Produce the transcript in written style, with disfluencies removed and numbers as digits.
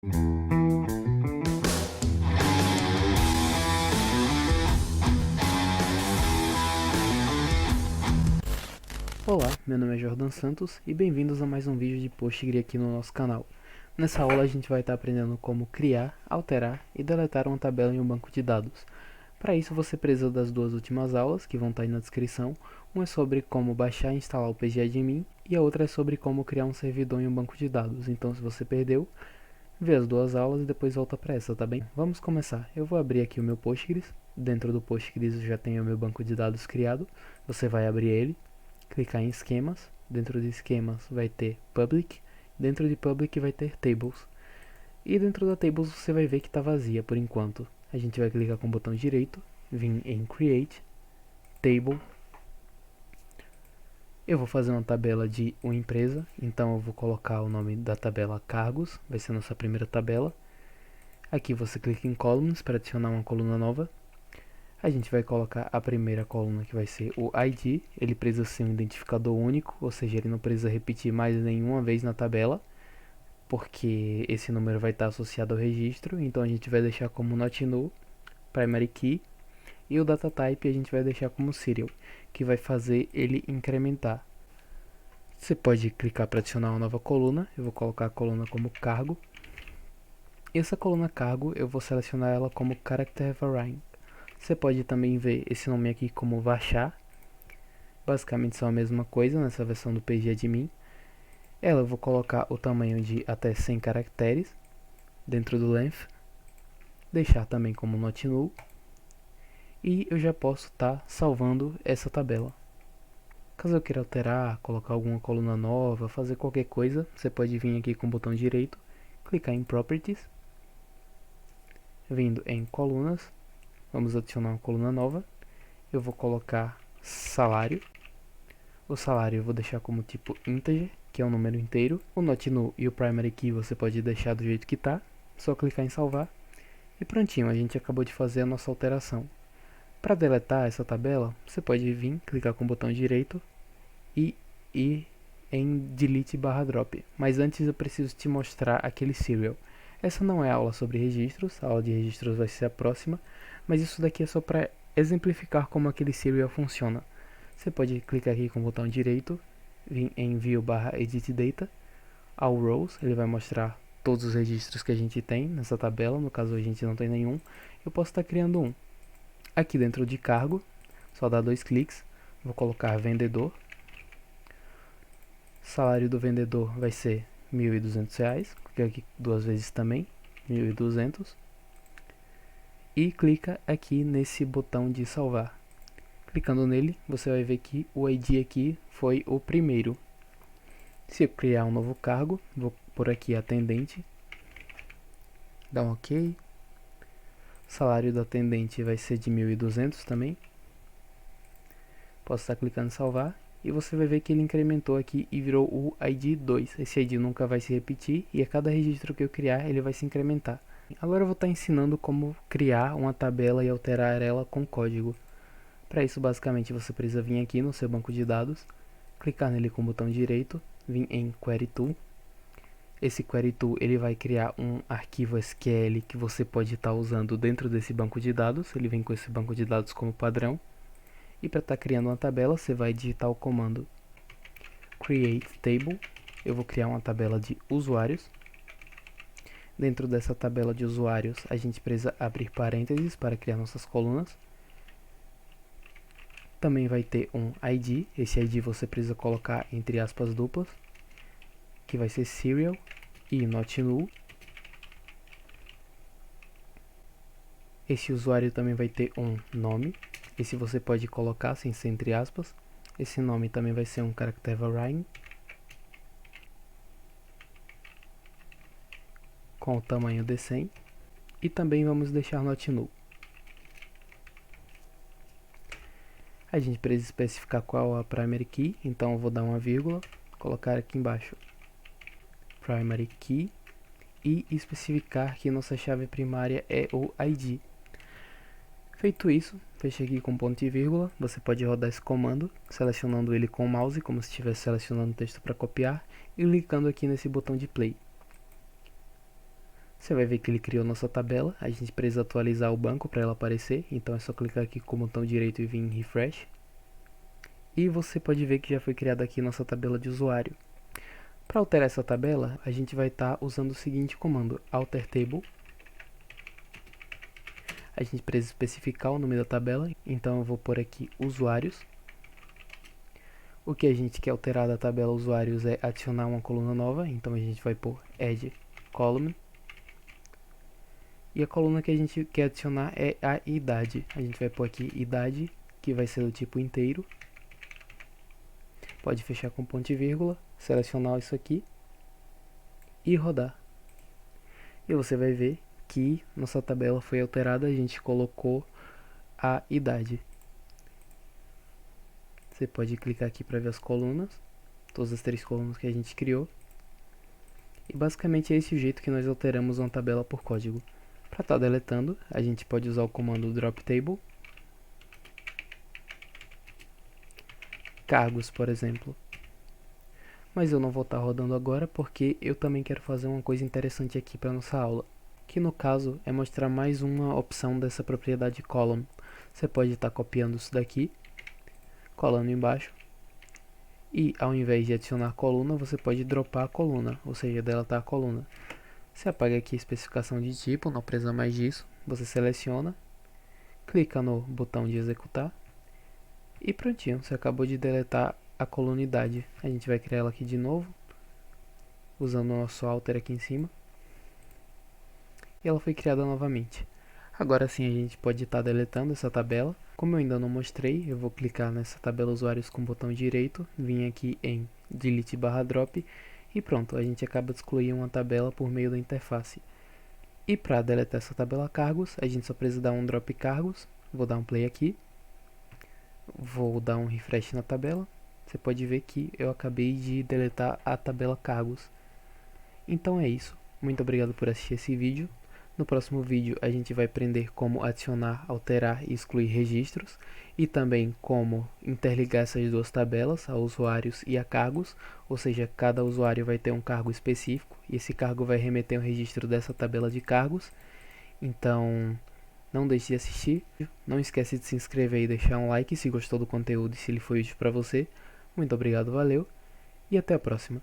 Olá, meu nome é Jordan Santos e bem-vindos a mais um vídeo de Postgre aqui no nosso canal. Nessa aula a gente vai estar aprendendo como criar, alterar e deletar uma tabela em um banco de dados. Para isso você precisa das duas últimas aulas, que vão estar aí na descrição. Uma é sobre como baixar e instalar o pgadmin e a outra é sobre como criar um servidor em um banco de dados. Então se você perdeu, vê as duas aulas e depois volta para essa, tá bem? Vamos começar. Eu vou abrir aqui o meu Postgres. Dentro do Postgres eu já tenho o meu banco de dados criado. Você vai abrir ele, clicar em esquemas. Dentro de esquemas vai ter public. Dentro de public vai ter tables. E dentro da tables você vai ver que está vazia por enquanto. A gente vai clicar com o botão direito, vir em create, table. Eu vou fazer uma tabela de uma empresa, então eu vou colocar o nome da tabela cargos, vai ser a nossa primeira tabela. Aqui você clica em columns para adicionar uma coluna nova. A gente vai colocar a primeira coluna, que vai ser o ID. Ele precisa ser um identificador único, ou seja, ele não precisa repetir mais nenhuma vez na tabela, porque esse número vai estar associado ao registro. Então a gente vai deixar como not null, primary key, e o data type a gente vai deixar como serial, que vai fazer ele incrementar. Você pode clicar para adicionar uma nova coluna. Eu vou colocar a coluna como cargo. Essa coluna cargo eu vou selecionar ela como character variant. Você pode também ver esse nome aqui como varchar. Basicamente são a mesma coisa nessa versão do pgadmin. Ela eu vou colocar o tamanho de até 100 caracteres dentro do length. Deixar também como not null. E eu já posso estar salvando essa tabela. Caso eu queira alterar, colocar alguma coluna nova, fazer qualquer coisa, você pode vir aqui com o botão direito, clicar em Properties, vindo em Colunas, vamos adicionar uma coluna nova. Eu vou colocar salário. O salário eu vou deixar como tipo integer, que é um número inteiro. O not null e o primary key você pode deixar do jeito que está, só clicar em salvar. E prontinho, a gente acabou de fazer a nossa alteração. Para deletar essa tabela, você pode vir, clicar com o botão direito e ir em delete barra drop. Mas antes eu preciso te mostrar aquele serial. Essa não é a aula sobre registros, a aula de registros vai ser a próxima, mas isso daqui é só para exemplificar como aquele serial funciona. Você pode clicar aqui com o botão direito, vir em view barra edit data, all rows, ele vai mostrar todos os registros que a gente tem nessa tabela. No caso a gente não tem nenhum, eu posso estar criando um. Aqui dentro de cargo, só dá 2 cliques, vou colocar vendedor. Salário do vendedor vai ser R$1.200, clica aqui duas vezes também, 1.200. E clica aqui nesse botão de salvar. Clicando nele, você vai ver que o ID aqui foi o primeiro. Se eu criar um novo cargo, vou por aqui atendente, dá um OK. O salário do atendente vai ser de 1.200 também. Posso estar clicando em salvar e você vai ver que ele incrementou aqui e virou o ID 2. Esse ID nunca vai se repetir e a cada registro que eu criar ele vai se incrementar. Agora eu vou estar ensinando como criar uma tabela e alterar ela com código. Para isso basicamente você precisa vir aqui no seu banco de dados, clicar nele com o botão direito, vir em Query Tool. Esse Query Tool ele vai criar um arquivo SQL que você pode estar usando dentro desse banco de dados. Ele vem com esse banco de dados como padrão. E para estar criando uma tabela, você vai digitar o comando create table. Eu vou criar uma tabela de usuários. Dentro dessa tabela de usuários, a gente precisa abrir parênteses para criar nossas colunas. Também vai ter um ID. Esse ID você precisa colocar entre aspas duplas, que vai ser serial e not null. Esse usuário também vai ter um nome. Esse você pode colocar sem ser entre aspas. Esse nome também vai ser um character variant, com o tamanho de 100. E também vamos deixar not null. A gente precisa especificar qual a primary key, então eu vou dar uma vírgula, colocar aqui embaixo primary key e especificar que nossa chave primária é o ID. Feito isso, feche aqui com ponto e vírgula. Você pode rodar esse comando, selecionando ele com o mouse, como se estivesse selecionando o texto para copiar, e clicando aqui nesse botão de play. Você vai ver que ele criou nossa tabela. A gente precisa atualizar o banco para ela aparecer, então é só clicar aqui com o botão direito e vir em refresh. E você pode ver que já foi criada aqui nossa tabela de usuário. Para alterar essa tabela, a gente vai estar usando o seguinte comando: alter table. A gente precisa especificar o nome da tabela, então eu vou pôr aqui usuários. O que a gente quer alterar da tabela usuários é adicionar uma coluna nova, então a gente vai pôr add column. E a coluna que a gente quer adicionar é a idade. A gente vai pôr aqui idade, que vai ser do tipo inteiro. Pode fechar com ponto e vírgula, selecionar isso aqui e rodar. E você vai ver que nossa tabela foi alterada, a gente colocou a idade. Você pode clicar aqui para ver as colunas, todas as 3 colunas que a gente criou. E basicamente é esse o jeito que nós alteramos uma tabela por código. Para estar deletando, a gente pode usar o comando drop table. Cargos, por exemplo. Mas eu não vou estar rodando agora porque eu também quero fazer uma coisa interessante aqui para nossa aula, que no caso é mostrar mais uma opção dessa propriedade column. Você pode estar copiando isso daqui, colando embaixo, e ao invés de adicionar coluna, você pode dropar a coluna, ou seja, deletar a coluna. Você apaga aqui a especificação de tipo, não precisa mais disso, você seleciona, clica no botão de executar, e prontinho, você acabou de deletar a coluna idade. A gente vai criar ela aqui de novo, usando o nosso alter aqui em cima, e ela foi criada novamente. Agora sim a gente pode estar deletando essa tabela. Como eu ainda não mostrei, eu vou clicar nessa tabela usuários com o botão direito, vim aqui em delete barra drop e pronto, a gente acaba de excluir uma tabela por meio da interface. E para deletar essa tabela cargos, a gente só precisa dar um drop cargos. Vou dar um play aqui, vou dar um refresh na tabela. Você pode ver que eu acabei de deletar a tabela cargos. Então é isso, muito obrigado por assistir esse vídeo. No próximo vídeo a gente vai aprender como adicionar, alterar e excluir registros e também como interligar essas duas tabelas, a usuários e a cargos, ou seja, cada usuário vai ter um cargo específico e esse cargo vai remeter ao registro dessa tabela de cargos. Então não deixe de assistir, não esquece de se inscrever e deixar um like se gostou do conteúdo e se ele foi útil para você. Muito obrigado, valeu e até a próxima.